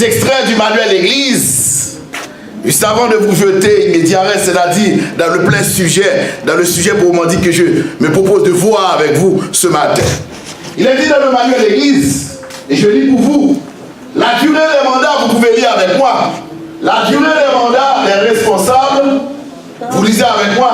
extraits du manuel d'église. Juste avant de vous jeter immédiatement, c'est-à-dire dans le plein sujet, dans le sujet pour moi dit que je me propose de voir avec vous ce matin. Il est dit dans le manuel d'église, et je lis pour vous, la durée des mandats, vous pouvez lire avec moi, la durée des mandats des responsables, vous lisez avec moi,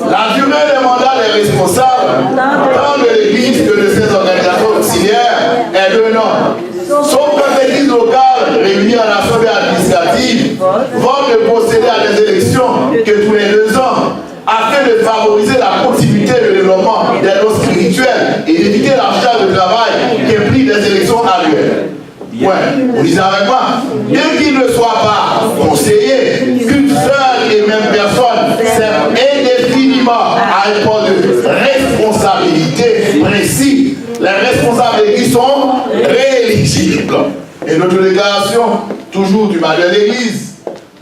la durée des mandats des responsables, tant de l'église que de ses organisations auxiliaires, est de 1 an. Sauf que l'église locale réunie en assemblée administrative vont ne procéder à des élections que tous les 2 ans afin de favoriser la continuité et le développement des dons spirituels et d'éviter la charge de travail qui implique des élections annuelles. Ouais, vous lisez avec moi. Bien qu'il ne soit pas conseillé qu'une seule et même personne serve indéfiniment à un poste de responsabilité précis, les responsables d'église sont rééligibles. Et notre déclaration, toujours du manuel d'église,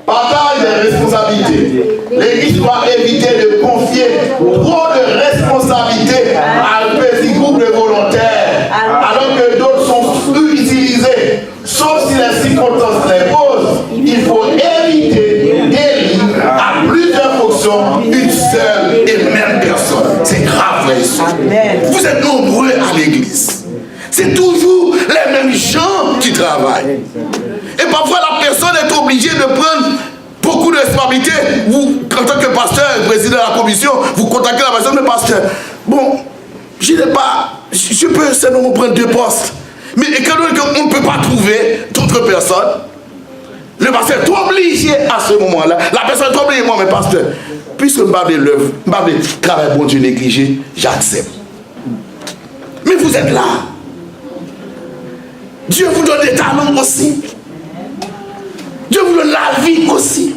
partage des responsabilités. L'église doit éviter de confier trop de responsabilités à un petit groupe de volontaires, alors que d'autres sont sous-utilisés. Sauf si les circonstances l'imposent, il faut éviter d'élire à plusieurs fonctions une seule et même personne. C'est grave, frère et sœur. Vous êtes nombreux à l'église. C'est toujours les mêmes gens qui travaillent. Et parfois la personne est obligée de prendre beaucoup de responsabilités. Vous, en tant que pasteur, président de la commission, vous contactez la personne, mais pasteur, bon, je n'ai pas, je peux seulement prendre 2 postes. Mais quand on ne peut pas trouver d'autres personnes, le pasteur est obligé à ce moment-là. La personne est obligée, moi, mais pasteur, puisque je ne parle de l'œuvre, je ne parle de travail bon Dieu négligé, j'accepte. Mais vous êtes là. Dieu vous donne des talents aussi. Dieu vous donne la vie aussi.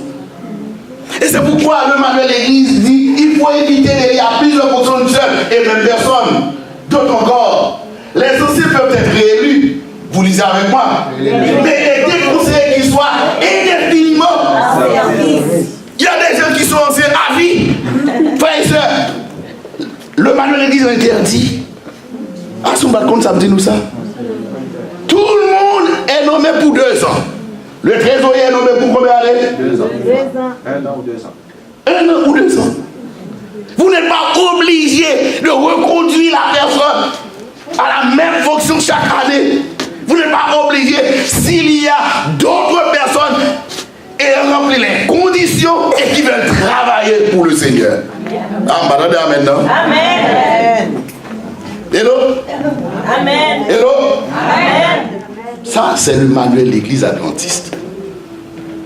Et c'est pourquoi le manuel de l'église dit il faut éviter d'aller à plusieurs fonctions d'une seule et même personne. D'autres encore, les anciens peuvent être réélus. Vous lisez avec moi. Mais les déconseillés qui soient indéfiniment. Il y a des gens qui sont anciens à vie. Frères et sœurs, le manuel de l'église interdit. À son balcon, ça me dit nous ça. Tout le monde est nommé pour 2 ans. Le trésorier est nommé pour combien d'années? 2 ans. 1 an ou 2 ans. 1 an ou 2 ans. Vous n'êtes pas obligé de reconduire la personne à la même fonction chaque année. Vous n'êtes pas obligé, s'il y a d'autres personnes et remplir les conditions et qui veulent travailler pour le Seigneur. Amen. Amen. Hello? Amen. Hello? Amen. Ça, c'est le manuel de l'église adventiste.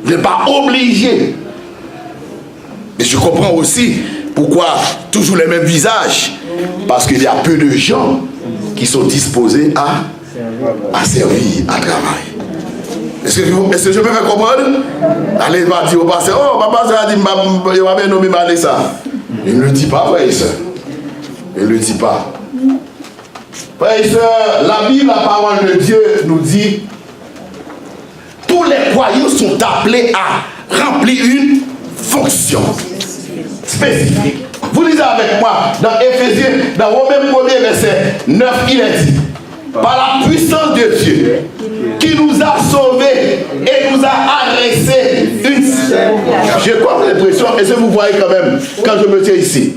Vous n'êtes pas obligé. Et je comprends aussi pourquoi toujours les mêmes visages. Parce qu'il y a peu de gens qui sont disposés à servir, à travailler. Est-ce que je peux me comprendre? Allez, va dire au pasteur, oh, papa, ça a dit, il va bien nommer ça. Il ne le dit pas, frère et sœur. Il ne le dit pas. Frères et sœurs, la Bible, la parole de Dieu nous dit tous les croyants sont appelés à remplir une fonction spécifique. Vous lisez avec moi dans Éphésiens, dans Romains 1er verset 9, il est dit par la puissance de Dieu qui nous a sauvés et nous a adressé une... J'ai quoi l'impression, et ce que vous voyez quand même, quand je me tiens ici.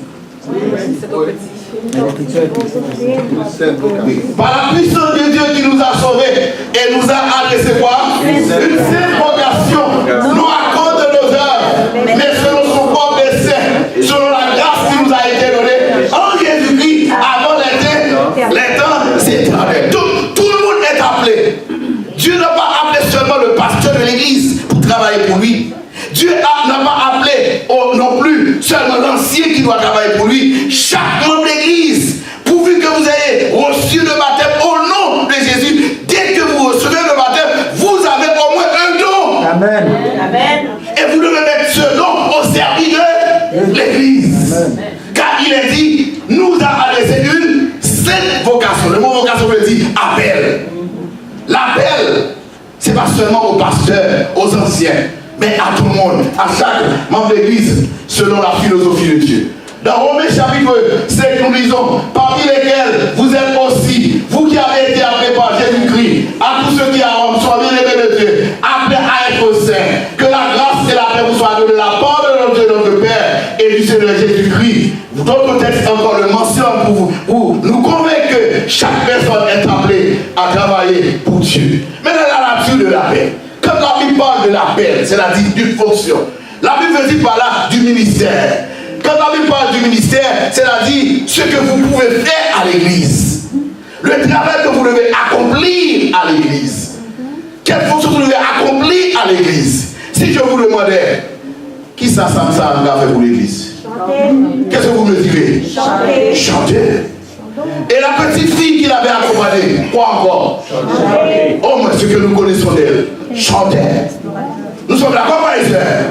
Par la puissance de Dieu qui nous a sauvés et nous a adressé quoi? Une sainte vocation, non à cause de nos œuvres, mais selon son propre dessein, selon la grâce qui nous a été donnée en Jésus-Christ avant les temps éternels. Tout le monde est appelé. Dieu n'a pas appelé seulement le pasteur de l'église pour travailler pour lui. Dieu n'a pas appelé non plus seulement l'ancien qui doit travailler pour lui. Chaque membre d'église, pourvu que vous ayez reçu le baptême au nom de Jésus, dès que vous recevez le baptême, vous avez au moins un don. Amen. Amen. Et vous devez mettre ce don au service de l'église. Car il est dit, nous a adressé une sainte vocation. Le mot vocation veut dire appel. L'appel, ce n'est pas seulement aux pasteurs, aux anciens, mais à tout le monde, à chaque membre d'église, selon la philosophie de Dieu. Dans Romains chapitre 5, nous lisons, parmi lesquels vous êtes aussi, vous qui avez été appelés par Jésus-Christ, à tous ceux qui à Rome sont bien-aimés de Dieu, être saints. Que la grâce et la paix vous soient données de la part de notre Dieu, notre Père et du Seigneur Jésus-Christ. D'autres textes encore le mentionnent pour nous convaincre que chaque personne est appelée à travailler pour Dieu. Maintenant, la nature de la paix. Quand la Bible parle de la paix, c'est-à-dire d'une fonction, la Bible veut dire par là du ministère. Quand la Bible parle du ministère, c'est-à-dire ce que vous pouvez faire à l'église. Le travail que vous devez accomplir à l'église. Quelle fonction vous devez accomplir à l'église. Si je vous demandais, qui ça a fait pour l'église? Qu'est-ce que vous me direz? Chanter. Chanter. Et la petite fille qui l'avait accompagnée, quoi encore? Chanter. Oh, mais ce que nous connaissons d'elle, chanter. Nous sommes d'accord, mes frères.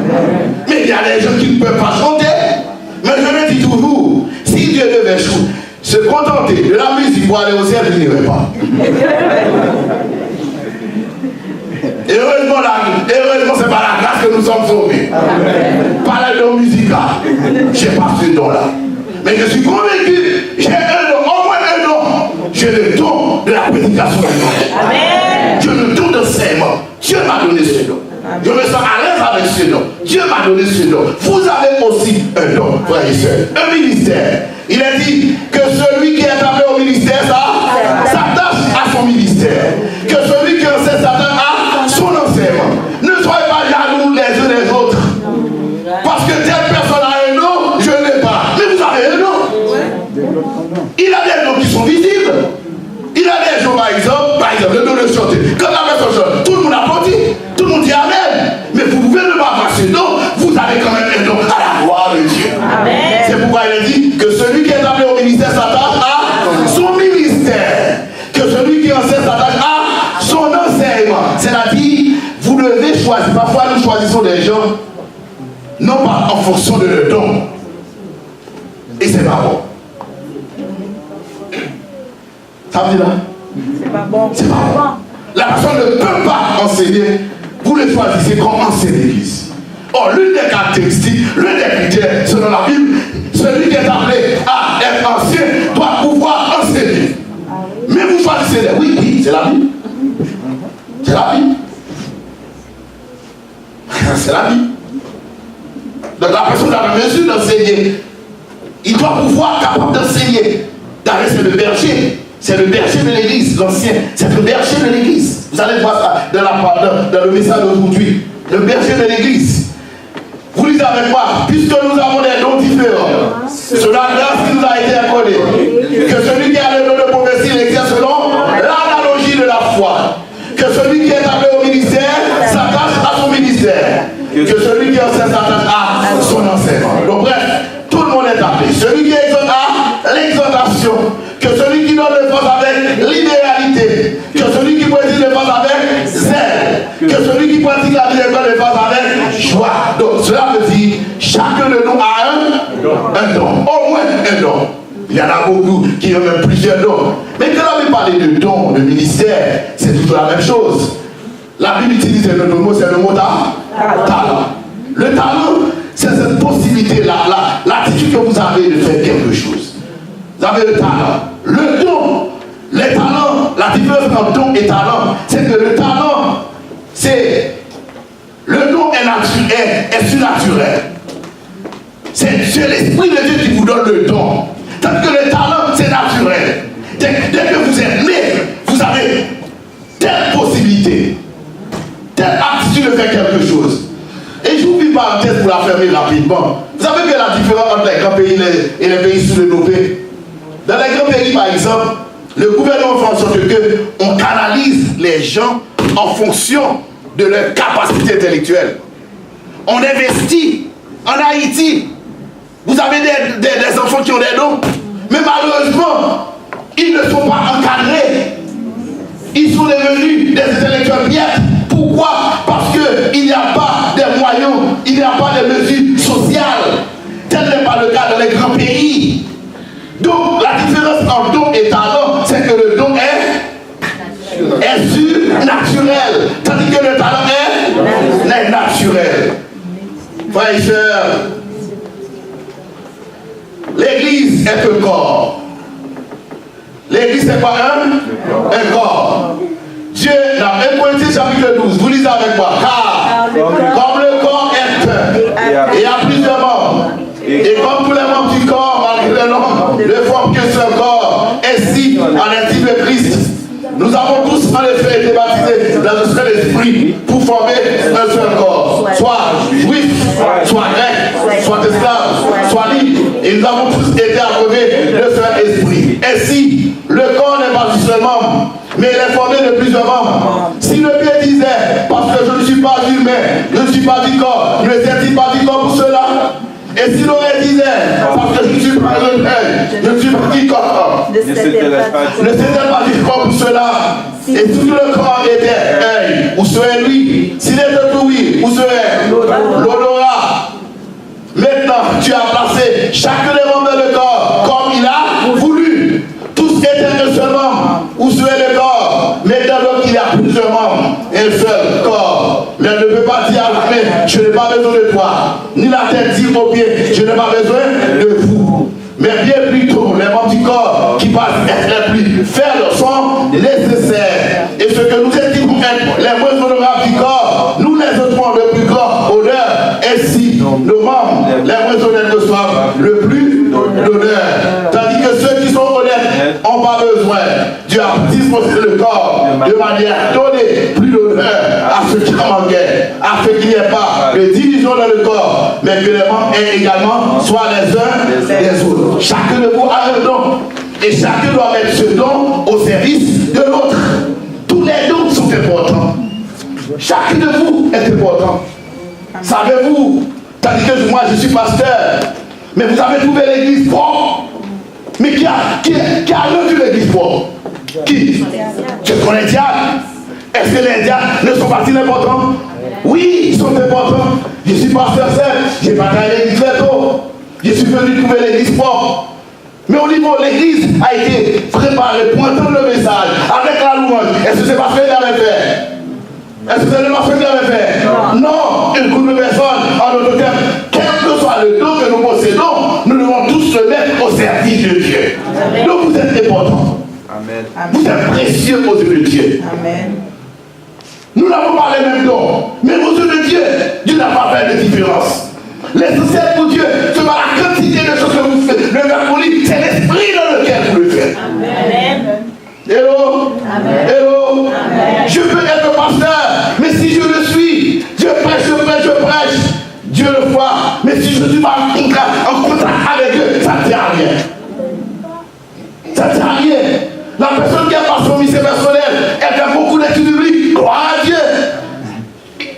Mais il y a des gens qui ne peuvent pas chanter. Mais je me dis toujours, si Dieu devait se contenter de la musique pour aller au ciel, je n'irai pas. Et heureusement, c'est par la grâce que nous sommes sauvés. Par le don musical. Je n'ai pas ce don-là. Mais je suis convaincu, j'ai un don, au moins un don. J'ai le don de la prédication de Dieu. J'ai le don d'enseignement. Dieu m'a donné ce don. Je me sens à l'aise avec ce don. Dieu m'a donné ce don. Vous avez aussi un don, frères et sœurs. Un ministère. Il a dit que celui qui est appelé au ministère, s'attache à son ministère. Que celui qui enseigne s'attache à son enseignement. Ne soyez pas jaloux les uns des autres. Parce que telle personne a un don, je ne l'ai pas. Mais vous avez un don. Il a des dons qui sont visibles. Il a des dons, par exemple, le don de chanter. Quand la personne chante, tout le monde applaudit. Tout le monde dit Amen. Mais vous pouvez ne pas avoir ce don, vous avez quand même un don à la gloire de Dieu. Amen. C'est pourquoi il a dit que celui qui est appelé au ministère s'attache à son ministère. Que celui qui enseigne s'attache à son enseignement. C'est-à-dire, vous devez choisir. Parfois, nous choisissons des gens, non pas en fonction de leur don. Et c'est pas bon. Ça veut dire là? C'est pas bon. C'est pas bon. La personne ne peut pas enseigner. Vous le choisissez comme enseigner l'église. Or, l'une des caractéristiques, l'une des critères, selon la Bible, celui qui est appelé à être ancien doit pouvoir enseigner. Mais vous choisissez les. Oui, c'est la Bible. C'est la Bible. C'est la Bible. Donc la personne a la mesure d'enseigner. Il doit pouvoir être capable d'enseigner. D'ailleurs, c'est le berger. C'est le berger de l'église, l'ancien. C'est le berger de l'église. Vous allez voir ça dans le message d'aujourd'hui. Le berger de l'église. Vous lisez avec moi, puisque nous avons des dons différents, sur la grâce qui nous a été accordée, que celui qui a le don de prophétie l'exerce selon l'analogie de la foi. Que celui qui est appelé au ministère s'attache à son ministère. Que celui qui enseigne s'attache à son enseignement. Donc bref, tout le monde est appelé. Celui qui exhorte à l'exhortation. Que celui qui donne le force avec libéralité. Que celui qui pratique le force avec zèle. Que celui qui pratique la vie donne le force avec joie. Donc cela veut dire chacun de nous a un don. Au moins un don. Il y en a beaucoup qui ont même plusieurs dons. Mais quand on parle de dons, de ministère, c'est toujours la même chose. La Bible utilise le mot, c'est le mot talent. Le talent, c'est cette possibilité-là, l'attitude que vous avez de faire quelque chose. Vous avez le talent. Le don, les talents, la différence entre don et talent, c'est que le talent, c'est le don est surnaturel. C'est l'Esprit de Dieu qui vous donne le don. Tandis que le talent, c'est naturel. Dès que vous êtes né, vous avez telle possibilité, telle aptitude de faire quelque chose. Et je vous dis parenthèse pour la fermer rapidement. Vous savez que la différence entre les grands pays et les pays sous-développés? Dans les grands pays, par exemple, le gouvernement fait en sorte qu'on canalise les gens en fonction de leur capacité intellectuelle. On investit. En Haïti, vous avez des enfants qui ont des dons, mais malheureusement, ils ne sont pas encadrés. Ils sont devenus des intellectuels piètres. Pourquoi? Parce qu'il n'y a pas de moyens, il n'y a pas de mesures sociales. Tel n'est pas le cas dans les grands pays. Donc, la différence entre don et talent, c'est que le don est surnaturel, tandis que le talent est naturel. Frères et sœurs, l'église est un corps. L'église c'est pas un corps. Dieu, dans 1 Corinthiens chapitre 12, vous lisez avec moi, car Comme le corps est un et a plusieurs membres. Et comme tous les membres du corps, malgré le nombre, ne forment qu'un seul corps, ainsi, en l'intime de Christ, nous avons tous en effet été baptisés dans un seul esprit pour former un seul corps. Soit juif, soit grec, soit esclave, soit libre. Et nous avons tous été approuvés de seul esprit. Ainsi, le corps n'est pas juste un membre, mais il est formé de plusieurs membres. Si le pied disait, parce que je ne suis pas humain, je ne suis pas du corps, ne sert-il pas du corps pour cela? Et si l'oreille disait, parce que je ne suis pas le père, je ne suis pas du corps, ne s'était pas du corps pour cela. Et tout le corps était œil, où serait lui? S'il était tout oui, où serait l'odorat? Maintenant, tu as placé chacun des membres dans le corps comme il a voulu. Tous étaient un seul membre, où serait le corps? Maintenant, donc, il y a plusieurs membres, un seul corps. Mais ne peut pas dire à la main, je n'ai pas besoin de toi. Ni la tête dit au pied, je n'ai pas besoin de vous. Mais bien plutôt, les membres du corps qui passent être les plus faibles sont nécessaires. Et ce que nous estimons être les moins honorables du corps, nous les offrons le plus grand honneur. Ainsi, nos membres, les moins honnêtes reçoivent le plus d'honneur. Tandis que ceux qui sont honnêtes n'ont pas besoin. Dieu a disposé le corps de manière à donner plus d'honneur à ceux qui en manquaient, afin qu'il n'y ait pas de division dans le corps, mais que les membres aient également soit les uns des autres. Chacun de vous a un don, et chacun doit mettre ce don au service de l'autre. Tous les dons sont importants. Chacun de vous est important. Savez-vous, tandis que moi je suis pasteur, mais vous avez trouvé l'église forte. Mais qui a rendu l'église forte? Qui? Je connais diable. Est-ce que les diables ne sont pas-ils importants? Oui, ils sont importants. Je suis pasteur seul, je n'ai pas travaillé l'église très tôt. Je suis venu trouver l'église forte. Mais au niveau de l'église a été préparée pour entendre le message avec la louange. Est-ce que c'est parce qu'il avait fait? Est-ce que c'est le marché qu'il avait fait? Non, une groupe de personnes en notre terme, quel que soit le don que nous possédons, nous devons tous le mettre au service de Dieu. Amen. Donc vous êtes importants. Amen. Vous êtes précieux aux yeux de Dieu. Amen. Nous n'avons pas les mêmes dons, mais aux yeux de Dieu, Dieu n'a pas fait de différence. L'essentiel pour Dieu, c'est pas la quantité de choses que vous faites. Le verbe pour lui, c'est l'esprit dans lequel vous le faites. Amen. Hello. Amen. Hello. Amen. Je peux être pasteur, mais si je le suis, je prêche, Dieu le voit. Mais si je ne suis pas en contact avec Dieu, ça ne tient à rien. Ça ne tient à rien. La personne qui a pas son ministère personnel, elle fait beaucoup d'études bibliques. Gloire à Dieu.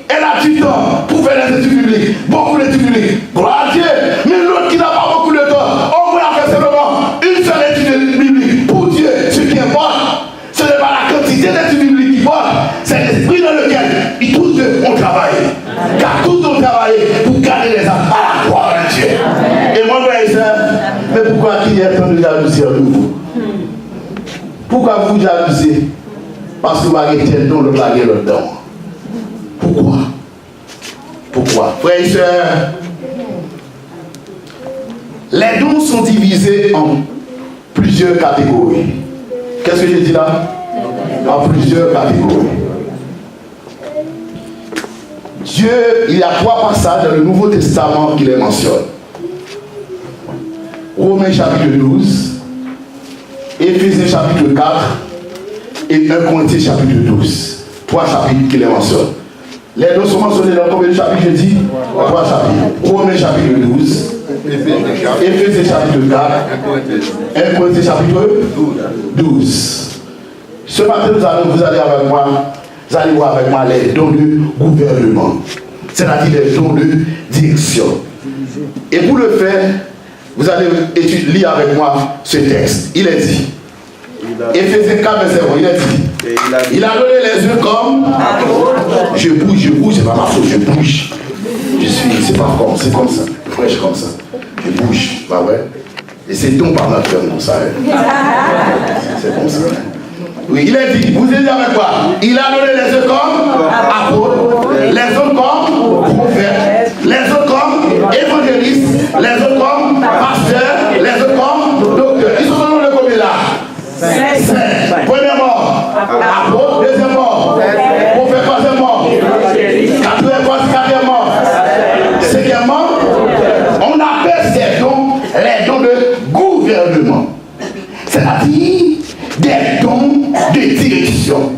Elle a du temps pour faire des études bibliques. Beaucoup d'études bibliques. Gloire à Dieu. Mais l'autre qui n'a pas beaucoup de temps, au moins a fait simplement une seule étude biblique. Pour Dieu, ce qui importe, ce n'est pas la quantité d'études bibliques qui importe, c'est l'esprit dans lequel tous deux ont travaillé. Car tous ont travaillé pour garder les âmes à la gloire de Dieu. Et mon frère et soeur, mais pourquoi qu'il y a tant de jalousie en nous? Pourquoi vous jalousez? Parce que vous avez été dans le baguette là-dedans. Pourquoi? Pourquoi? Frères et sœurs, les dons sont divisés en plusieurs catégories. Qu'est-ce que j'ai dit là? En plusieurs catégories. Dieu, il y a 3 passages dans le Nouveau Testament qui les mentionnent. Romains chapitre 12, Éphésiens chapitre 4 et 1 Corinthiens chapitre 12. 3 chapitres qui les mentionnent. Les dons sont mentionnés dans combien de chapitres je dis? 3 chapitres. Romains chapitre 12, Éphésiens chapitre 4, 1 Corinthiens chapitre 12. Ce matin, vous allez avec moi, vous allez voir avec moi les dons de gouvernement, c'est-à-dire les dons de direction. Et pour le faire, vous allez lire avec moi ce texte. Il est dit, Éphésiens 4, verset 1, il est dit, il a donné les yeux comme je bouge, c'est pas ma faute, je bouge. Je suis, c'est pas comme, c'est comme ça, fraîche comme ça. Je bouge, pas vrai? Et c'est donc par notre cœur, comme ça. C'est comme ça. Oui, il est dit, vous êtes avec quoi? Il a donné les yeux comme apôtres, les autres comme prophètes, les autres comme évangélistes, les autres comme pasteurs, les autres comme docteurs. Ils sont dans le combien là? 5. Premièrement, apôtre, deuxièmement, prophète, troisièmement, quatrièmement, gouvernement. C'est-à-dire des dons de direction.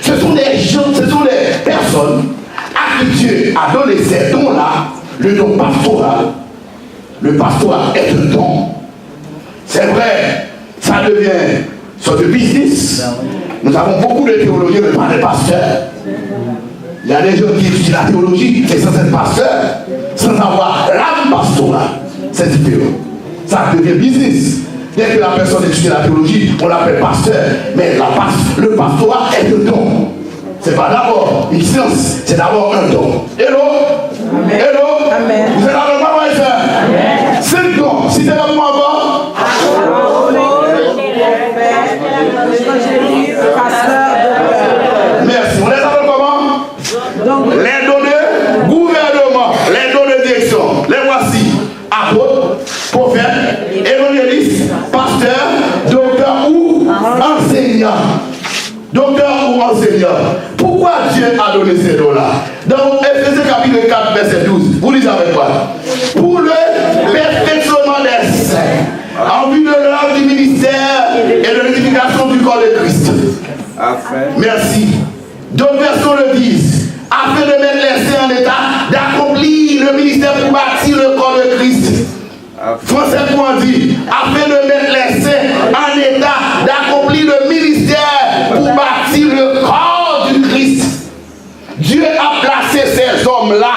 Ce sont des gens, ce sont des personnes à qui Dieu a donné ces dons-là, le don pastoral. Le pastorat est un don. C'est vrai, ça devient une sorte de business. Nous avons beaucoup de théologiens, mais pas de pasteurs. Il y a des gens qui étudient la théologie, c'est sans être pasteur, sans avoir l'âme pastorale. C'est différent. Ça devient business. Dès que la personne étudie la théologie, on l'appelle pasteur. Mais le pastorat est un don. Ce n'est pas d'abord une science, c'est d'abord un don. Hello? Amen. Hello? Amen. Vous êtes avec moi, my frère? C'est le don. Si c'est avec moi encore? Merci. On les appelle comment? Les dons de gouvernement, les dons de direction. Les voici. Apôtre, prophète, évangéliste, pasteur, docteur ou enseignant. Docteur ou enseignant. Pourquoi Dieu a donné ces dons-là? Dans Éphésiens chapitre 4, verset 12, vous lisez avec moi. Pour le perfectionnement des saints, en vue de l'œuvre du ministère et de l'édification du corps de Christ. Merci. D'autres versions le disent, afin de mettre les saints en état d'accomplir le ministère pour bâtir le corps de Christ. Français comment dit, afin de mettre les saints en état d'accomplir le ministère pour bâtir le corps du Christ. Dieu a placé ces hommes-là,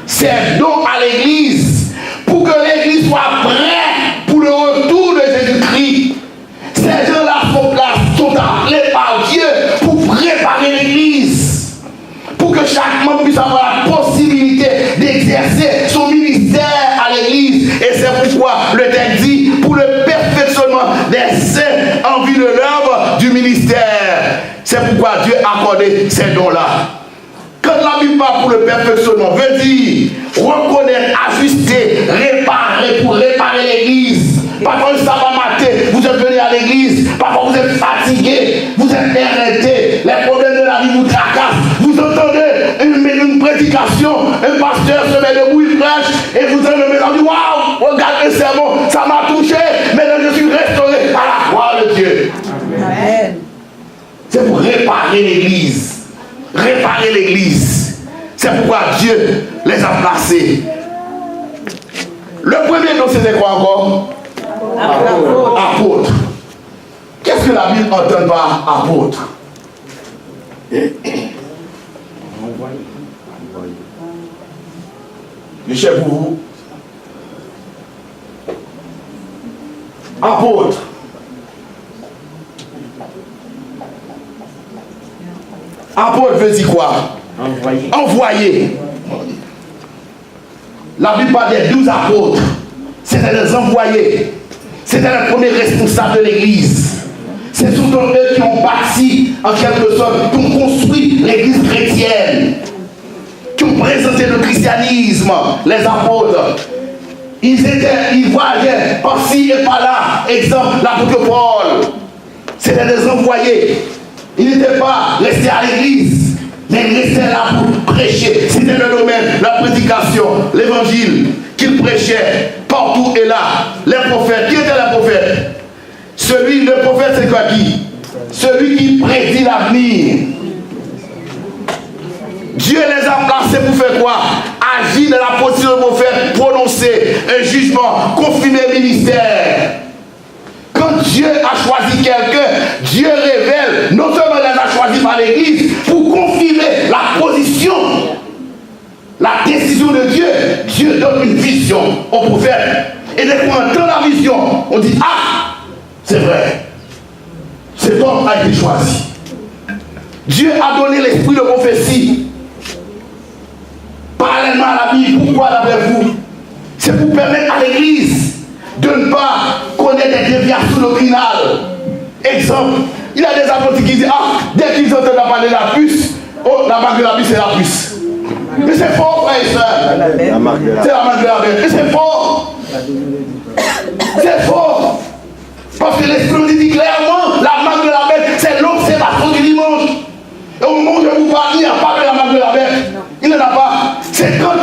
ces dons à l'église, pour que l'église soit prête pour le retour de Jésus-Christ. Ces gens-là sont appelés par Dieu pour préparer l'église, pour que chaque membre puisse avoir la possibilité d'exercer son ministère à l'église. Et c'est pourquoi le texte dit, pour le perfectionnement des saints en vue de l'œuvre du ministère. C'est pourquoi Dieu a accordé ces dons-là. Quand la Bible parle pour le perfectionnement, veut dire reconnaître, ajuster, réparer, pour réparer l'église. Parfois le sabbat matin, vous êtes venu à l'église, parfois vous êtes fatigué, vous êtes éreinté, les problèmes de la vie vous tracassent. Vous entendez une prédication, un pasteur se met debout, il prêche, et vous entendez le message, waouh, regardez le sermon, ça m'a touché, maintenant je suis restauré à la gloire de Dieu. Amen. C'est pour réparer l'église. Réparer l'église. C'est pourquoi Dieu les a placés. Le premier nom, c'était quoi encore? Apôtre. Qu'est-ce que la Bible entend par apôtre? Je cherche pour vous. Apôtre. Apôtre veut dire quoi? Envoyé. Envoyé. La Bible parle des 12 apôtres. C'était des envoyés. C'était les premiers responsables de l'église. Ce sont eux qui ont bâti, en quelque sorte, qui ont construit l'église chrétienne, qui ont présenté le christianisme, les apôtres. Ils voyageaient par-ci et par-là. Exemple, l'apôtre Paul. C'était des envoyés. Ils n'étaient pas restés à l'église, mais ils restaient là pour prêcher. C'était le domaine, la prédication, l'évangile qu'ils prêchaient partout et là. Les prophètes, qui étaient les prophètes? Le prophète, c'est quoi qui? Celui qui prédit l'avenir. Dieu les a placés pour faire quoi? Agir dans la position de prophète, prononcer un jugement, confirmer le ministère. Quand Dieu a choisi quelqu'un, Dieu révèle, non seulement les a choisis par l'église, pour confirmer la position, la décision de Dieu. Dieu donne une vision au prophète. Et dès qu'on entend la vision, on dit, ah, c'est vrai. Cet homme a été choisi. Dieu a donné l'esprit de prophétie. Parallèlement à la Bible, pourquoi d'après vous? C'est pour permettre à l'église de ne pas connaître des déviations doctrinales. Exemple, il y a des apôtres qui disent, ah, dès qu'ils entendent parler de la puce, oh, la marque de la puce, c'est la puce. Mais c'est faux, frère et soeur. C'est la marque de la bête. Mais c'est faux. C'est faux. Parce que l'Esprit dit clairement, la marque de la bête, c'est l'observation du dimanche. Et au moment où je vous parle, il n'y a pas que la marque de la bête. Il n'en a pas. C'est quand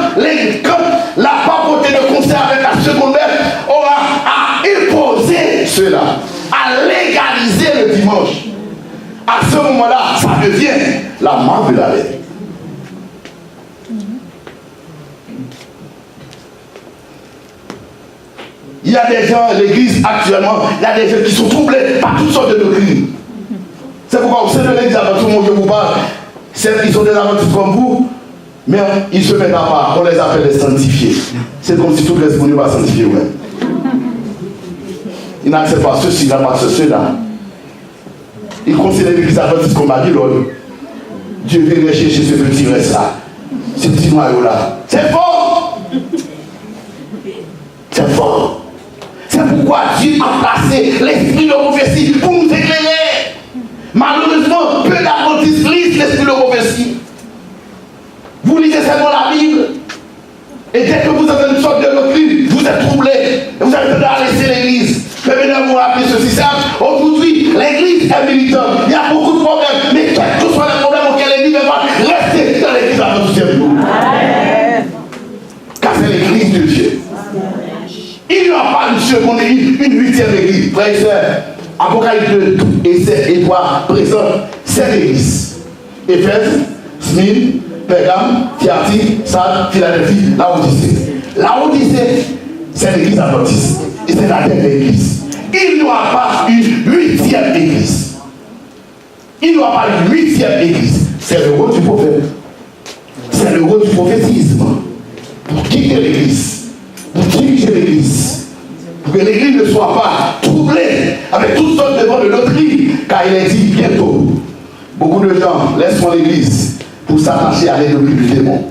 la papauté de concert avec la seconde bête aura imposé cela, à légaliser le dimanche, à ce moment-là, ça devient la marque de la lèvre. Il y a des gens à l'église actuellement, il y a des gens qui sont troublés par toutes sortes de doctrines. C'est pourquoi au sein de l'église, avant tout le monde que vous parle, ils sont des adventistes comme vous, mais ils se mettent à part, on les appelle les sanctifiés. C'est comme si tout le monde ne pas sanctifié. Ouais. Ils n'acceptent pas ceci, ils n'acceptent pas cela. Ils considèrent l'église adventiste comme Babylone. Dieu vient chercher ce petit reste-là, ce petit noyau-là. C'est fort! C'est fort! C'est pourquoi Dieu a placé l'esprit de prophétie pour nous éclairer. Malheureusement, peu d'adventistes lisent l'esprit de prophétie. Vous lisez seulement la Bible. Et dès que vous avez une sorte de doctrine, vous êtes troublé. Et vous avez tendance à laisser l'église. Mais maintenant, vous rappelez ceci simple. Aujourd'hui, l'église est militante. Il y a beaucoup de problèmes. Mais quel que soit le problème auquel l'église va rester dans l'église à votre jour. Car c'est l'église de Dieu. Il n'y a pas une seconde, une huitième église. Frères et sœurs, Apocalypse 2 et 7 étoiles présentes, c'est l'église. Éphèse, Smyrne, Pergame, Thyatire, Sardes, Philadelphie, Laodicée. Laodicée, c'est l'église adventiste. Et c'est la dernière église. Il n'y aura pas une huitième église. Il n'y aura pas une huitième église. C'est le rôle du prophète. C'est le rôle du prophétisme. Pour quitter l'église. Pour diriger l'église, pour que l'église ne soit pas troublée avec toutes sortes de vents de doctrine, car il est dit bientôt, beaucoup de gens laisseront l'église pour s'attacher à les doctrines du démon.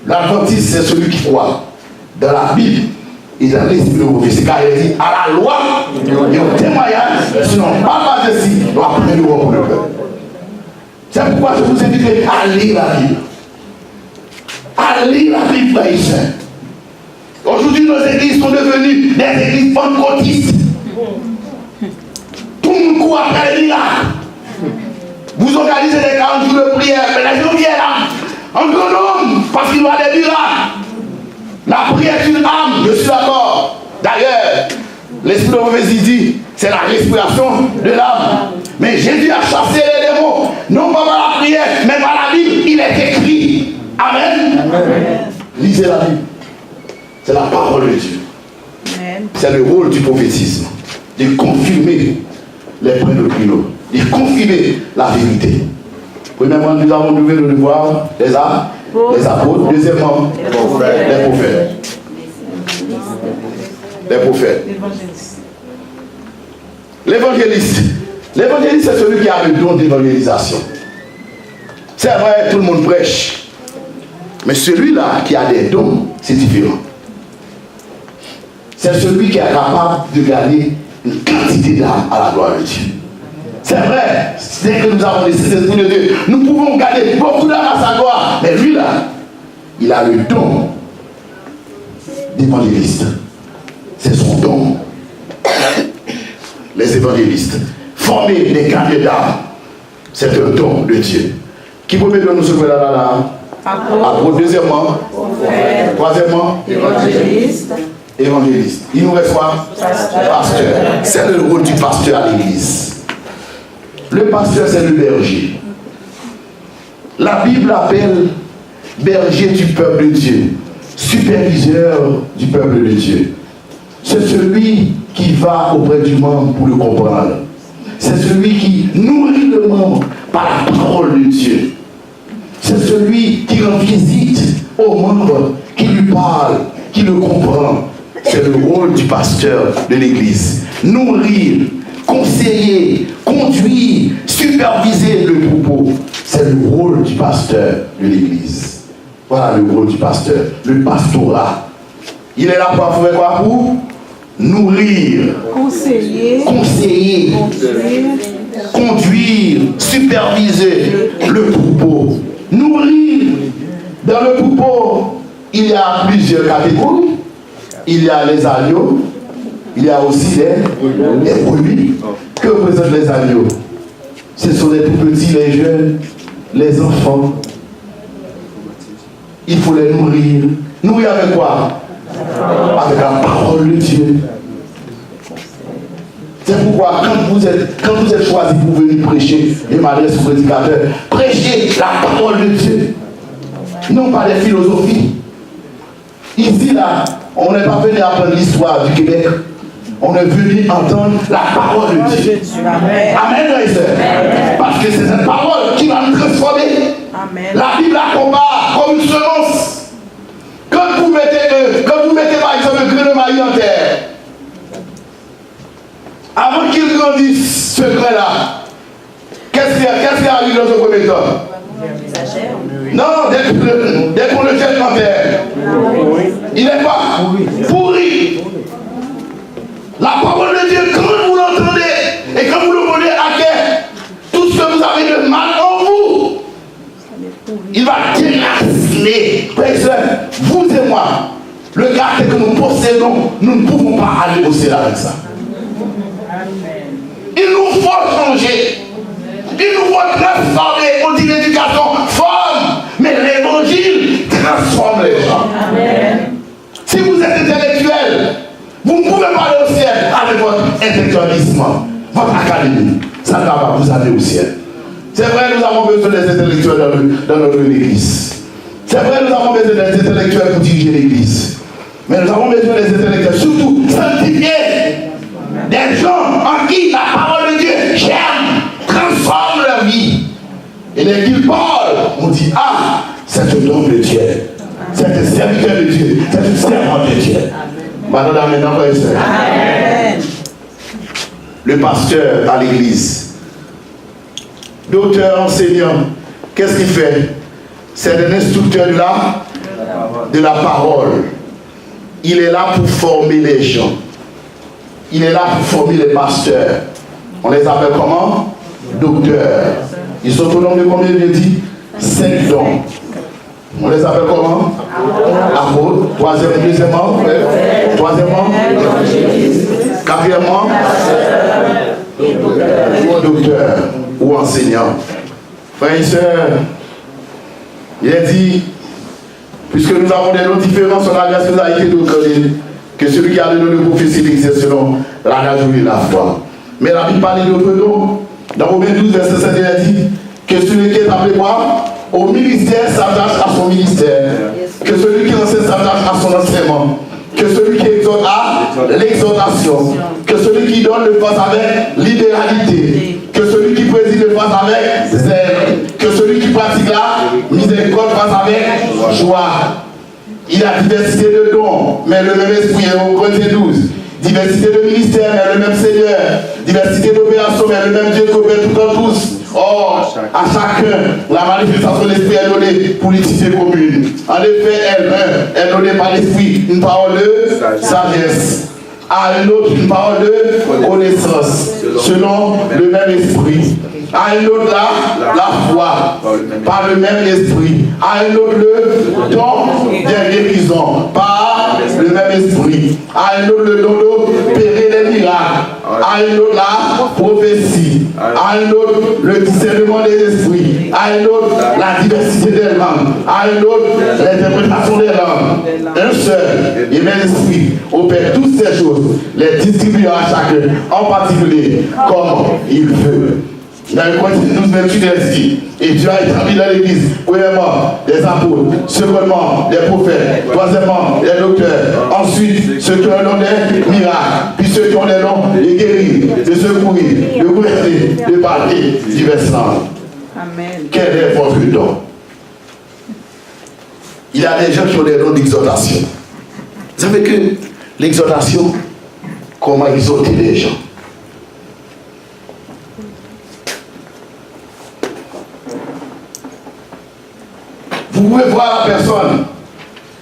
L'adventiste, c'est celui qui croit dans la Bible et dans l'esprit de prophétie, car il est dit à la loi et au témoignage, sinon pas majesté, doit prendre le roi pour le peuple. C'est pourquoi je vous invite à lire la Bible. À lire la Bible, frères et sœurs. Aujourd'hui, nos églises sont devenues des églises pentecôtistes. Tout le monde court après les miracles. Vous organisez des 40 jours de prière, mais les gens viennent là, en grand nombre, parce qu'il y a des miracles. La prière est une âme, je suis d'accord. D'ailleurs, l'esprit de prophétie dit, c'est la respiration de l'âme. Mais Jésus a chassé les démons, non pas par la prière, mais par la Bible. Il est écrit. Amen. Amen. Lisez la Bible. C'est la parole de Dieu. C'est le rôle du prophétisme, de confirmer les points de doctrinaux, de confirmer la vérité. Premièrement, nous avons trouvé le devoir des apôtres. Deuxièmement, les prophètes. Les prophètes. L'évangéliste. L'évangéliste, c'est celui qui a le don d'évangélisation. C'est vrai, tout le monde prêche. Mais celui-là qui a des dons, c'est différent. C'est celui qui est capable de gagner une quantité d'âmes à la gloire de Dieu. C'est vrai, dès que nous avons les esprits de Dieu, nous pouvons gagner beaucoup d'âmes à sa gloire. Mais lui-là, il a le don d'évangéliste. C'est son don. Les évangélistes. Former des candidats, c'est un don de Dieu. Qui peut me donner ce que là? Apôtre. Deuxièmement, troisièmement, évangéliste. Il nous reste quoi? Pasteur. C'est le rôle du pasteur à l'église. Le pasteur, c'est le berger. La Bible appelle berger du peuple de Dieu, superviseur du peuple de Dieu. C'est celui qui va auprès du membre pour le comprendre. C'est celui qui nourrit le membre par la parole de Dieu. C'est celui qui rend visite au membre, qui lui parle, qui le comprend. C'est le rôle du pasteur de l'église. Nourrir, conseiller, conduire, superviser le troupeau. C'est le rôle du pasteur de l'église. Voilà le rôle du pasteur, le pastorat. Il est là pour faire quoi? Pour nourrir, conseiller, conduire, superviser le troupeau. Nourrir. Dans le troupeau, il y a plusieurs catégories. Il y a les agneaux, il y a aussi les brebis. Que représentent les agneaux? Ce sont les tout petits, les jeunes, les enfants. il faut les nourrir. Nourrir avec quoi? Avec la parole de Dieu. C'est pourquoi quand vous êtes choisi pour venir prêcher, et m'adresse au prédicateur, prêchez la parole de Dieu. Non pas des philosophies. Ici, là, on n'est pas venu apprendre l'histoire du Québec. On est venu entendre la parole de Dieu. Amen, frères et sœurs. Parce que c'est cette parole qui va nous transformer. Amen. La Bible la compare comme une semence. Quand vous mettez par exemple un grain de maïs en terre, avant qu'il grandisse, ce grain-là, qu'est-ce qui arrive dans ce premier temps? Non, dès qu'on le jette en terre, il n'est pas pourri. La parole de Dieu, quand vous l'entendez et quand vous le prenez à cœur, tout ce que vous avez de mal en vous, il va déraciner. Vous et moi, le caractère que nous possédons, nous ne pouvons pas aller au ciel avec ça. Il nous faut changer. Il nous faut transformer. On dit l'éducation forme, mais l'évangile transforme les gens. Amen. Si vous êtes intellectuel, vous ne pouvez pas aller au ciel avec votre intellectualisme, votre académie. Ça ne va pas vous aller au ciel. C'est vrai, nous avons besoin des intellectuels dans notre église. C'est vrai, nous avons besoin des intellectuels pour diriger l'église. Mais nous avons besoin des intellectuels, surtout sanctifiés. Des gens en qui la parole de Dieu germe, transforme leur vie. Et dès qu'ils parlent, on dit, ah, c'est un homme de Dieu. C'est un serviteur de Dieu. C'est un servant de Dieu. Madame, amen. Le pasteur à l'église, docteur, enseignant, qu'est-ce qu'il fait? C'est un instructeur de la parole. Il est là pour former les gens. Il est là pour former les pasteurs. On les appelle comment? Docteurs. Ils sont au nombre de combien de dit? 5 dons. On les appelle comment? Apôtres. Deuxièmement, quatrièmement, docteur ou enseignant. Frères et sœurs, il a dit, puisque nous avons des noms différents sur la grâce que nous a été donnée, que celui qui a le nom de prophétie exerce selon la nature et la foi. Mais la Bible parle d'autres noms. Dans Romains 12, verset 7, il a dit que celui qui est appelé quoi? Au ministère s'attache à son ministère. Que celui qui enseigne s'attache à son enseignement. Que celui qui exhorte à l'exhortation. Que celui qui donne le fasse avec libéralité. Que celui qui préside le fasse avec zèle. Que celui qui pratique la miséricorde fasse avec joie. Il y a diversité de dons, mais le même esprit, au Corinthiens 12. Diversité de ministères, mais le même Seigneur. Diversité d'opérations, mais le même Dieu qui opère tout en tous. Or, à chacun, la manifestation de l'esprit est donnée pour l'utilité commune. En effet, elle est donnée par l'esprit une parole de sagesse. À un autre, une parole de connaissance, selon le même esprit. À un autre, la foi, par le même esprit. À un autre, le don des guérisons, par le même esprit. À un autre, le don d'opérer les miracles. À un autre, la prophétie. À un autre, le discernement des esprits. À un autre, la diversité des langues. À un autre, l'interprétation des langues. Un seul et même esprit opère toutes ces choses, les distribuant à chacun, en particulier, comme il veut. Dans le Corinthiens 12, 28, il dit, et Dieu a établi dans l'église, premièrement, des apôtres, secondement, des prophètes, troisièmement, des docteurs, ensuite, ceux qui ont le nom des miracles, puis ceux qui ont le nom de guérir, de secourir, de gouverner, de parler, diverses langues. Amen. Quel est votre don? Il y a des gens qui ont des noms d'exhortation. Vous savez que l'exhortation, comment exhorter les gens? Vous pouvez voir la personne,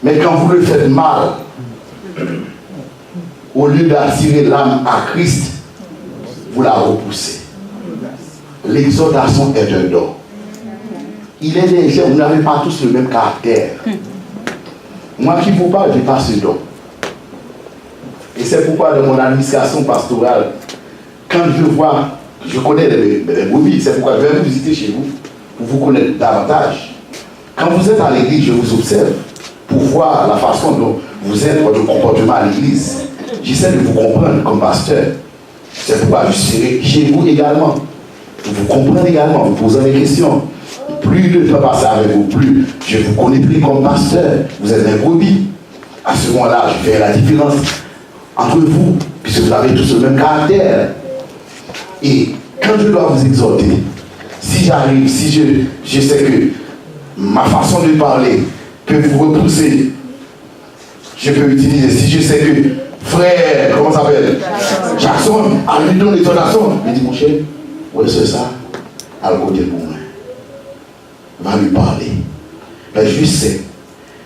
mais quand vous le faites mal, au lieu d'attirer l'âme à Christ, vous la repoussez. L'exhortation est un don. Il est des gens, vous n'avez pas tous le même caractère. Moi qui vous parle, je n'ai pas ce don. Et c'est pourquoi dans mon administration pastorale, quand je vois, je connais les brebis, c'est pourquoi je vais vous visiter chez vous, pour vous connaître davantage. Quand vous êtes à l'église, je vous observe pour voir la façon dont vous êtes, votre comportement à l'église. J'essaie de vous comprendre comme pasteur. C'est pourquoi je serai chez vous également. Vous comprenez également, vous posez des questions. Plus de temps passer avec vous, plus je vous connaîtrai comme pasteur. Vous êtes un brebis. À ce moment-là, je fais la différence entre vous, puisque vous avez tous le même caractère. Et quand je dois vous exhorter, si j'arrive, si je sais que ma façon de parler peut vous repousser, je peux utiliser. Si je sais que frère, comment ça s'appelle, Jackson, à lui donner l'exhortation, il dit mon cher, ouais c'est ça, à le côté pour moi. Va lui parler. Ben je sais,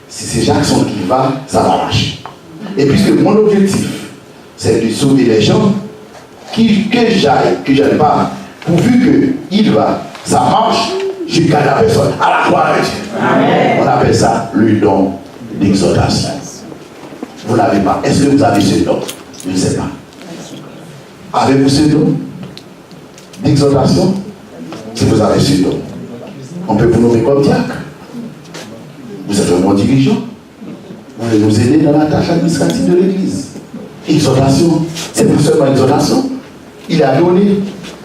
si c'est Jackson qui va, ça va marcher. Et puisque mon objectif, c'est de sauver les gens, que j'aille pas, pourvu qu'il va, ça marche, je gagne la personne. À la gloire de Dieu. On appelle ça le don d'exhortation. Vous n'avez pas. Est-ce que vous avez ce don? Je ne sais pas. Avez-vous ce don d'exhortation? Si vous avez ce don, on peut vous nommer comme diacre. Vous êtes un bon dirigeant. Vous allez nous aider dans la tâche administrative de l'Église. Exhortation, c'est pas seulement exhortation. Il a donné.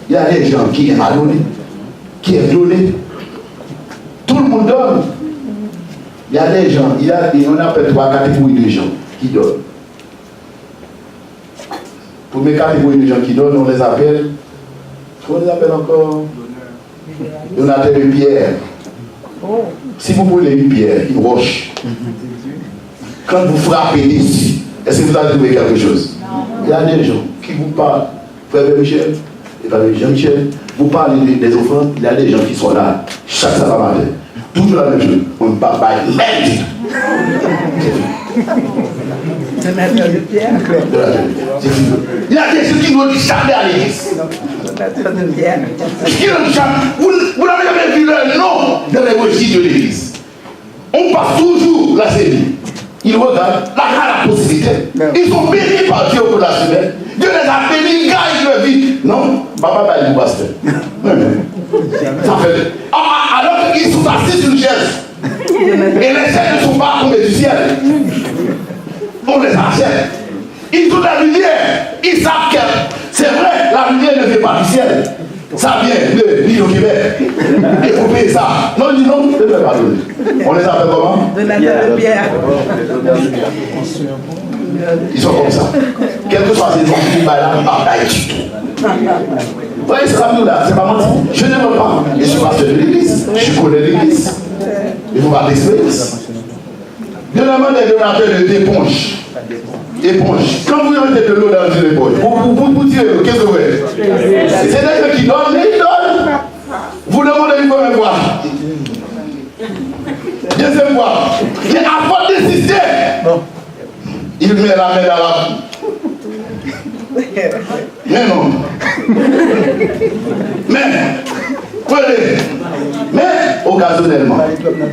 Il y a des gens qui aiment à donner, qui aiment donner. Tout le monde donne. Il y a des gens, on appelle 3 catégories de gens qui donnent. Pour mes catégories de gens qui donnent, on les appelle, comment on les appelle encore? Donateur de pierre. Si vous prenez une pierre, une roche, quand vous frappez ici, est-ce que vous allez trouver quelque chose? Il y a des gens qui vous parlent, frère Michel, et frère Jean-Michel, vous parlez des offrandes, il y a des gens qui sont là, chaque sabbat matin. Toujours la même chose, on ne parle pas même. Donateur de pierre. Il y a des gens qui doivent jamais à l'église. Donateur de pierre. Vous n'avez jamais vu leur nom dans les registres de l'église. On passe toujours la série. Ils regardent, la possibilité. Ils sont bénis par Dieu pour la semaine. Dieu les a bénis, ils gagnent leur vie. Non, papa va être pasteur. Ça fait. Alors qu'ils sont assis sur une chaise. Et les chaises ne sont pas tombées du ciel. On les achète. Ils ont la lumière. Ils savent que c'est vrai, la lumière ne vient pas du ciel. Ça vient de l'île au Québec. Et vous payez ça. Non, dis non, je ne vais pas donner. On les appelle comment? Donateur de pierre. Ils sont comme ça. Quel que soit ces gens qui sont là, pas du tout. Vous voyez, c'est comme nous là, c'est pas menti. Je ne veux pas. Je suis pasteur de l'église. Je connais l'église. Il faut avoir l'expérience. Deuxièmement, des donateurs d'éponges. Éponge. Quand vous mettez de l'eau dans une éponge, vous tirez l'eau, qu'est-ce que vous faites? C'est des gens qui donnent, mais ils donnent. Vous demandez une première fois. Deuxième fois. Il a pas d'insister. Il met la main dans la. Mais non. Mais, occasionnellement,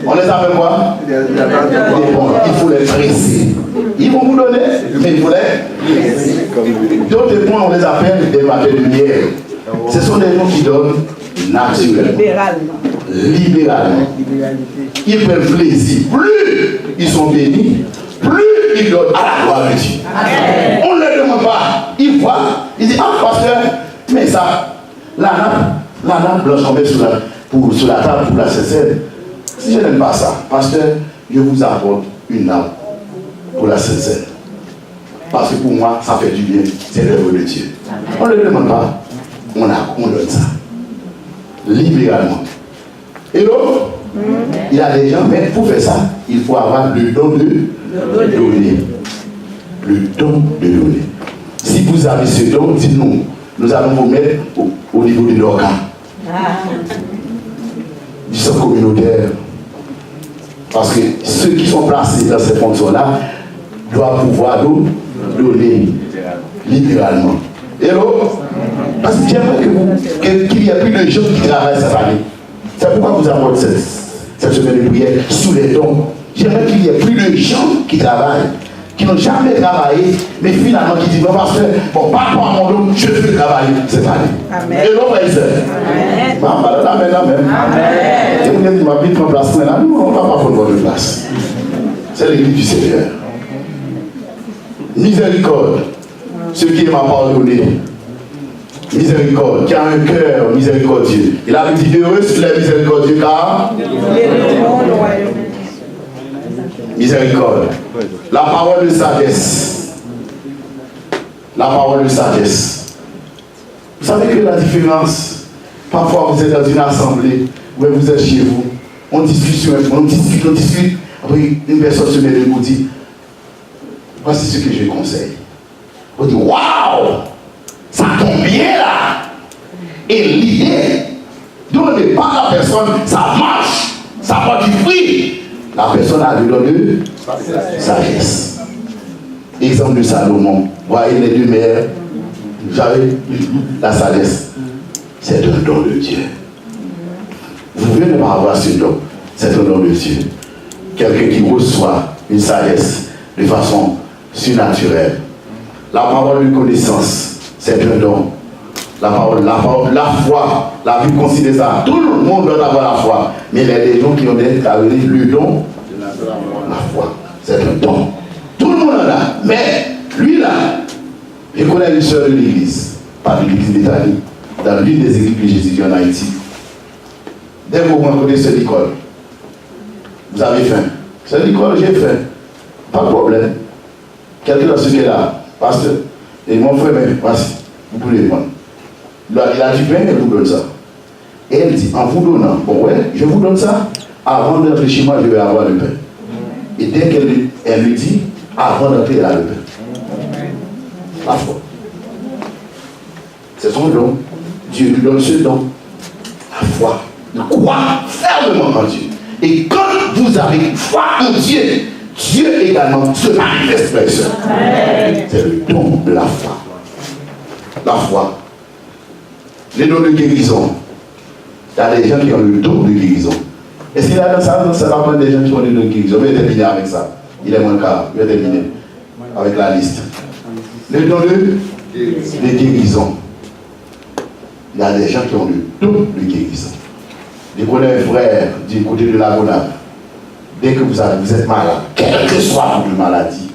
on les appelle quoi? Il faut les presser. Ils vont vous donner, mais il faut les presser. D'autres points, on les appelle des matins de miel. Ce sont des gens qui donnent naturellement. Libéralement. Ils prennent plaisir. Plus ils sont bénis, plus ils donnent à la gloire de Dieu. On ne leur demande pas. Ils voient, ils disent, ah, pasteur, mais ça, la nappe blanche qu'on met sur la table pour la Sainte-Seine. Si je n'aime pas ça, pasteur, je vous apporte une nappe pour la Sainte-Seine. Parce que pour moi, ça fait du bien. C'est l'œuvre de Dieu. On ne le demande pas. On donne ça. Libéralement. Et l'autre, il y a des gens, mais pour faire ça, il faut avoir le don de donner. Le don de donner. Si vous avez ce don, dites-nous. Nous allons vous mettre au niveau de l'organe. Du centre communautaire. Parce que ceux qui sont placés dans ces fonctions-là doivent pouvoir nous donner littéralement. Et l'autre, parce que j'aimerais qu'il y ait plus de gens qui travaillent cette année. C'est pourquoi vous apportez cette semaine de prière sous les dons. J'aimerais qu'il y ait plus de gens qui travaillent. qui n'ont jamais travaillé, mais finalement qui disent, non, parce que, bon, pas pour mon nom, je veux travailler, c'est pas lui. Amen. Et l'autre, il sait. Amen. Et vous avez dit, ma vie de place, là, nous, on ne va pas prendre votre place. C'est l'église du Seigneur. Miséricorde, ce qui m'a pardonné. Miséricorde, qui a un cœur miséricordieux. Il avait dit, heureux les miséricordieux, car miséricorde. La parole de sagesse. La parole de sagesse. Vous savez que la différence, parfois vous êtes dans une assemblée, ou vous êtes chez vous, on discute, après une personne se met de vous dit, voici ce que je conseille. On dit, waouh, ça tombe bien là. Et l'idée, donnez pas la personne, ça marche, ça va du fruit. La personne a le don de sagesse. Exemple de Salomon. Voyez les deux mères. Vous savez, la sagesse, c'est un don de Dieu. Vous pouvez ne pas avoir ce don. C'est un don de Dieu. Quelqu'un qui reçoit une sagesse de façon surnaturelle. La parole de connaissance, c'est un don. La foi, la Bible considère ça. Tout le monde doit avoir la foi. Mais il y a des gens qui ont le don de la foi. C'est un don. Tout le monde en a. Mais lui là, je connais une soeur de l'église, pas de l'église d'Italie, dans l'une des églises que Jésus dit en Haïti. Dès que vous rencontrez ce Nicole, vous avez faim. Ce Nicole, j'ai faim. Pas de problème. Quelqu'un dans ce qui est là, pasteur, et mon frère, mais voici, vous pouvez le prendre. Il a du pain, elle vous donne ça. Et elle dit, en vous donnant, bon ouais, je vous donne ça, avant d'entrer chez moi, je vais avoir le pain. Et dès qu'elle lui dit, avant d'entrer, elle a le pain. La foi. C'est son don. Dieu lui donne ce don. La foi. De croire fermement en Dieu. Et quand vous avez foi en Dieu, Dieu également se manifeste. C'est le don de la foi. La foi. Les dons de guérison. Il y a des gens qui ont le don de guérison. Et s'il y a dans ça va prendre des gens qui ont le don de guérison. Je vais terminer avec ça. Il est moins cas. Je vais terminer avec la liste. Les dons de guérison. Il y a des gens qui ont le don de guérison. Je connais un frère du côté de la Gonave. Dès que vous êtes malade, quelle que soit votre maladie,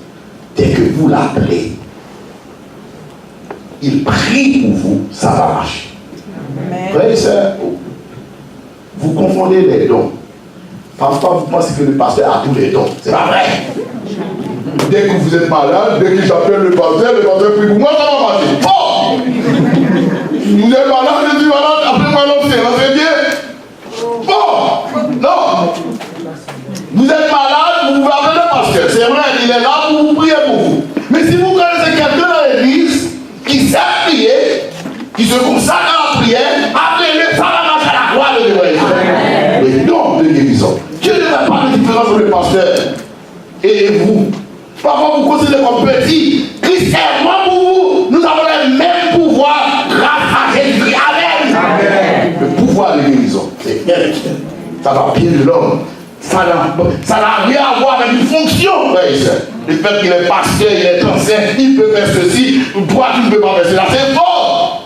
dès que vous l'appelez, il prie pour vous, ça va marcher. Frère et sœurs, vous confondez les dons. Parfois, vous pensez que le pasteur a tous les dons. C'est pas vrai. Dès que vous êtes malade, dès que j'appelle le pasteur prie pour moi, ça va marcher. Oh! Vous êtes malade, je suis malade, appelez-moi l'obscène, c'est bien. Bon! Non! Vous êtes malade, vous pouvez appeler le pasteur. C'est vrai, il est là pour vous prier pour vous. Mais si vous connaissez quelqu'un dans l'église qui sait prier, qui se consacre à la prière, appelez-le, ça va marcher à la gloire de Dieu. Le don de guérison. Dieu ne fait pas de différence entre le pasteur et vous. Parfois vous considérez comme petit. Christ est moi pour vous. Nous avons le même pouvoir grâce à Jésus. Amen. Le pouvoir de guérison, c'est elle. Ça va pied de l'homme. Ça n'a rien à voir avec une fonction. Le fait qu'il est pasteur, il est ancien, il peut faire ceci, toi tu ne peux pas faire cela. C'est fort.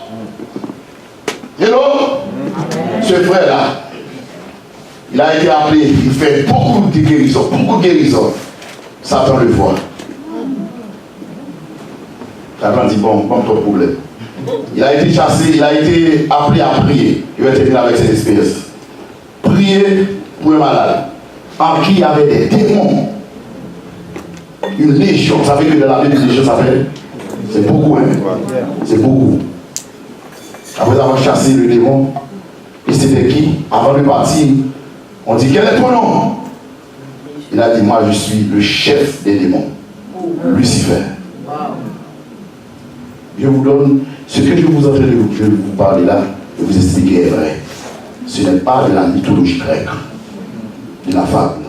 Hello? Ce frère-là, il a été appelé, il fait beaucoup de guérisons. Satan le voit. Satan dit, bon, comme ton problème. Il a été chassé, il a été appelé à prier. Je vais terminer avec cette expérience. Prier pour un malade, en qui il y avait des démons. Une légion. Vous savez que dans la Bible, une légion s'appelle? C'est beaucoup, hein? C'est beaucoup. Après avoir chassé le démon, et c'était qui? Avant de partir, on dit, quel est ton nom? Il a dit, moi je suis le chef des démons, Lucifer. Je vous donne ce que je vous en train de vous parler là, de vous expliquer est vrai. Ce n'est pas de la mythologie grecque, de la fable.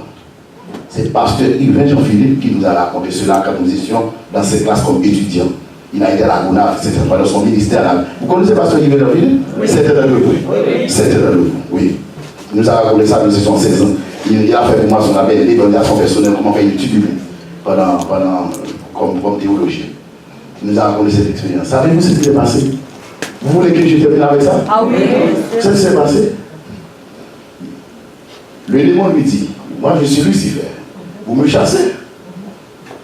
C'est pasteur Yves Jean-Philippe qui nous a raconté cela quand nous étions dans cette classe comme étudiants. Il a été à la Gonave, c'était dans son ministère là. Vous connaissez pasteur Yves Jean-Philippe? Oui. C'était dans le vous. C'était dans le vous, oui. Il nous a raconté ça, nous étions 16 ans. Il a fait pour moi son appel d'évaluation personnelle, comment faire une étude pendant comme théologien. Nous avons connu cette expérience. Savez-vous ce qui s'est passé? Vous voulez que je termine avec ça? Ah oui. Ce qui s'est passé? Le démon lui dit, moi je suis Lucifer. Vous me chassez?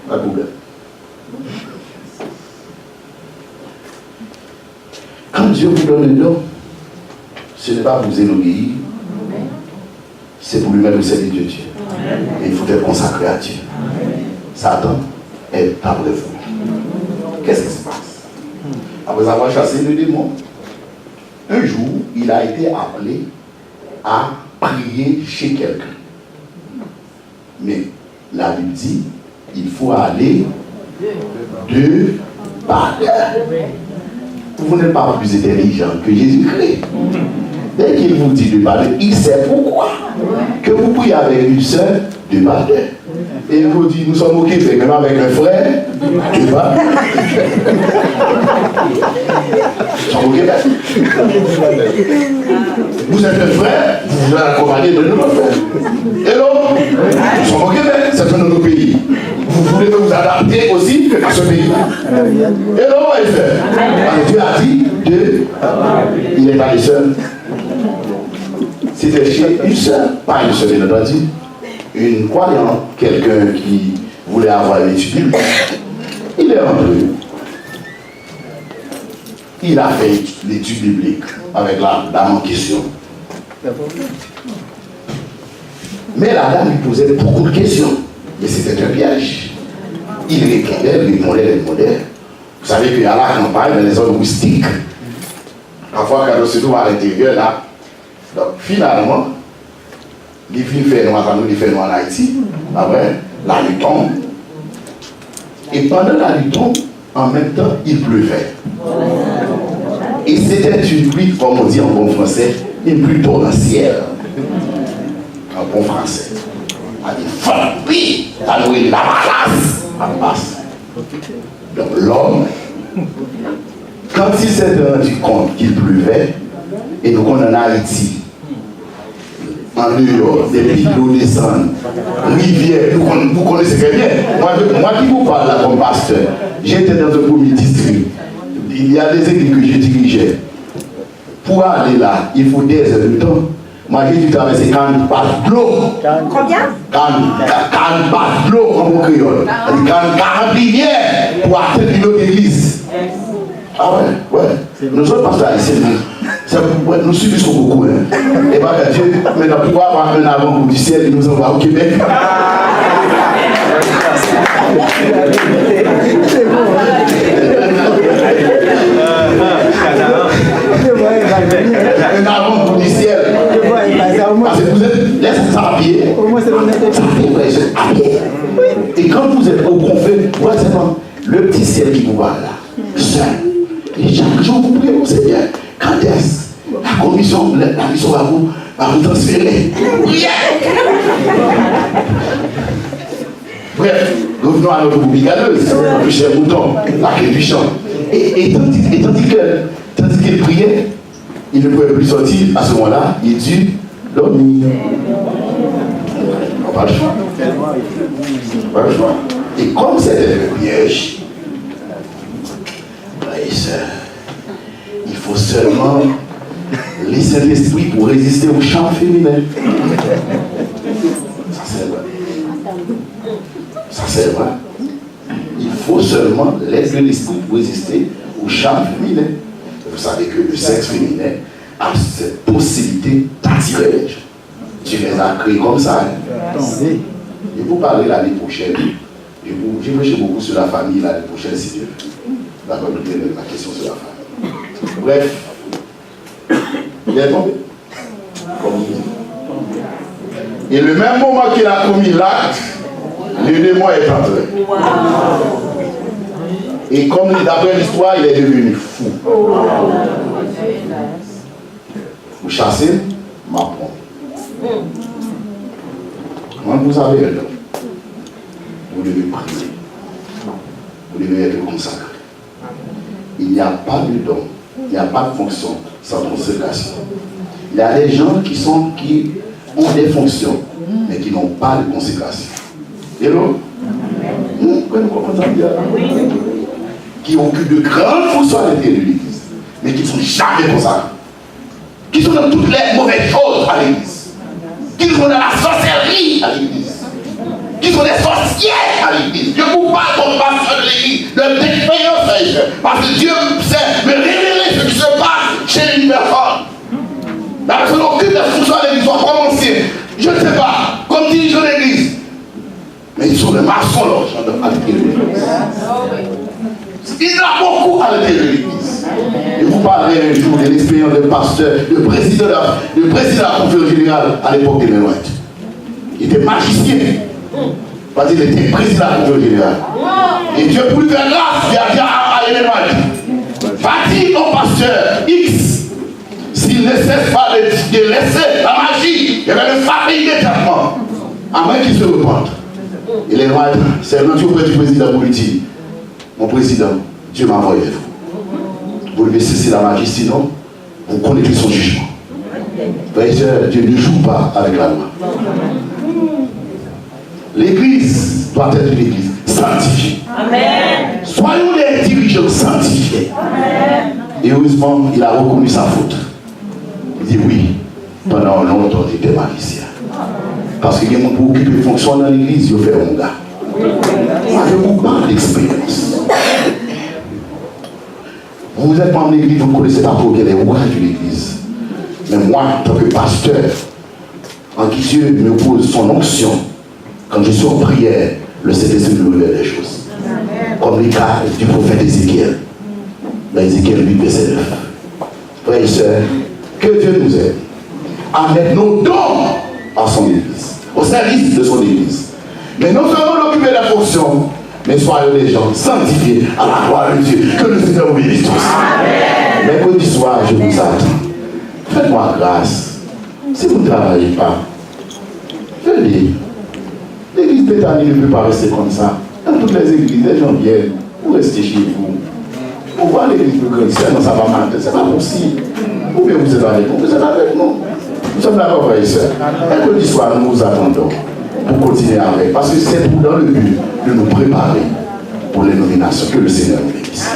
Pas de problème. Quand Dieu vous donne un don, ce n'est pas pour vous éloigner, c'est pour lui mettre au service de Dieu. Et il faut être consacré à Dieu. Satan est après vous. Qu'est-ce qui se passe? Après avoir chassé le démon, un jour, il a été appelé à prier chez quelqu'un. Mais la Bible dit, il faut aller de par là. Vous n'êtes pas plus intelligent que Jésus-Christ. Dès qu'il vous dit de parler, il sait pourquoi. Que vous priez avec une sœur de parler. Et il vous dit, nous sommes au Québec, même avec un frère de parler. Nous sommes au Québec. Vous êtes un frère, vous allez accompagner de notre frère. Et donc, nous sommes au Québec, c'est un autre pays. Vous voulez vous adapter aussi à ce pays-là. Et donc, on va le faire. Alors, Dieu a dit, Dieu, il n'est pas le seul. C'était chez une seule, pas une seule, il a dit, une croyante, quelqu'un qui voulait avoir une étude biblique. Il est rentré. Il a fait l'étude biblique avec la dame en question. Mais la dame lui posait beaucoup de questions. Mais c'était un piège. Il répondait. Vous savez qu'il y a la campagne dans les zones rustiques. Parfois, quand on se trouve à l'intérieur, là. Donc, finalement, les filles fait noir, nous, les fait noir en Haïti. Après, la nuit tombe. Et pendant la nuit tombe, en même temps, il pleuvait. Et c'était une pluie, comme on dit en bon français, une pluie torrentielle. En bon français. A dit, Fampi, t'as noué la malasse, en passe. Donc l'homme, quand il s'est rendu compte qu'il pleuvait, et donc on en Haïti, en New York, des pilots descendent, rivière, vous connaissez très bien. Moi qui vous parle là comme pasteur, j'étais dans un premier district. Il y a des églises que je dirigeais. Pour aller là, il faut des heures de temps. Moi, j'ai dû traverser 40 pas de l'eau. Combien? 40 pas de l'eau en mon créole. 40 rivières pour atteindre une autre église. Ah ouais. Nous autres pasteurs ici, nous subissons beaucoup. Hein. Et bien, Dieu, maintenant, pouvoir avoir un avant du ciel, il nous envoie au Québec. Un avant du ciel. Parce que vous êtes laissez ça à pied. À pied. Et quand vous êtes au conflit, le petit ciel qui vous voit là, seul. Et chaque jour vous priez au Seigneur. Quand est-ce la commission, la mission va vous transférer? Bref, revenons à notre publicaneuse, le cher mouton, la clé du champ. Et tandis qu'il priait, il ne pouvait plus sortir. À ce moment-là, il dut dormir. Pas le choix. Pas le choix. Et comme c'était le piège, il faut seulement laisser l'esprit pour résister au chant féminin. Ça c'est vrai. Ça c'est vrai. Il faut seulement laisser l'esprit pour résister au chant féminin. Vous savez que le sexe féminin a cette possibilité d'attirer. Tu les as créés comme ça. Hein? Je vous parler l'année prochaine. Je vais beaucoup sur la famille l'année prochaine si Dieu veut. D'accord, la question sur la famille. Bref, il est tombé. Et le même moment qu'il a commis l'acte, le démon est entré. Et comme d'après l'histoire, il est devenu fou. Vous chassez, m'apprend. Quand vous avez un don, vous devez prier. Vous devez être consacré. Il n'y a pas de don, il n'y a pas de fonction sans consécration. Il y a des gens qui ont des fonctions, mais qui n'ont pas de consécration. Hello? Oui. nous comprenons bien. Qui occupent de grandes fonctions à l'intérieur de l'église, mais qui ne sont jamais comme ça. Qui sont dans toutes les mauvaises choses à l'église. Qui sont dans la sorcellerie à l'église. Qui sont des sorciers à l'église. Je vous parle comme pasteur de l'église, de d'expérience, parce que Dieu sait me révéler ce qui se passe chez une personne. La personne occupe des fonctions à l'église, va commencer, je ne sais pas, comme dirigeant de l'église. Mais ils sont des maçons à l'intérieur de l'église. Il y en a beaucoup à l'intérieur de l'église. Et vous parlerez un jour de l'expérience de pasteur, de président de la conférence générale à l'époque de White. Il était magicien. Parce qu'il était président de la conférence générale. Et Dieu pour lui faire grâce, il a dit à Ellen White, va-t-il au pasteur X, s'il ne cesse pas de laisser la magie, il va le frapper immédiatement, à moins qu'il se repente. Et Ellen White, c'est un auprès du président pour lui dire, mon président, Dieu m'a envoyé vous. Vous devez cesser la magie, sinon vous connaîtrez son jugement. Frères et sœurs, Dieu ne joue pas avec la loi. L'église doit être une église sanctifiée. Amen. Soyons des dirigeants sanctifiés. Amen. Et heureusement, il a reconnu sa faute. Il dit oui, pendant longtemps, il était magicien. Parce qu'il y a des gens qui occupent des fonctions dans l'église, ils ont fait un gars. Moi, je vous parle d'expérience. Vous êtes membre de l'église, vous ne connaissez pas trop les rouages de l'église. Mais moi, en tant que pasteur, en qui Dieu me pose son onction, quand je suis en prière, le Saint-Esprit me révèle les choses. Comme les cas du prophète Ézéchiel. Dans Ézéchiel 8, verset 9. Frères et sœurs, que Dieu nous aide à mettre nos dons à son église, au service de son église. Mais non seulement d'occuper la fonction, mais soyons des gens sanctifiés à la gloire de Dieu. Que le Seigneur vous bénisse tous. Mercredi soir, je vous attends. Faites-moi grâce. Si vous ne travaillez pas, venez. L'église Bethany ne peut pas rester comme ça. Dans toutes les églises, les gens viennent. Vous restez chez vous. Pour voir l'église de chrétienne, ça va mal. C'est pas possible. Ou bien vous êtes avec nous. Vous êtes avec nous. Nous sommes d'accord, frères et sœurs. Mercredi soir, nous vous attendons pour continuer avec. Parce que c'est dans le but de nous préparer pour les nominations. Que le Seigneur nous bénisse.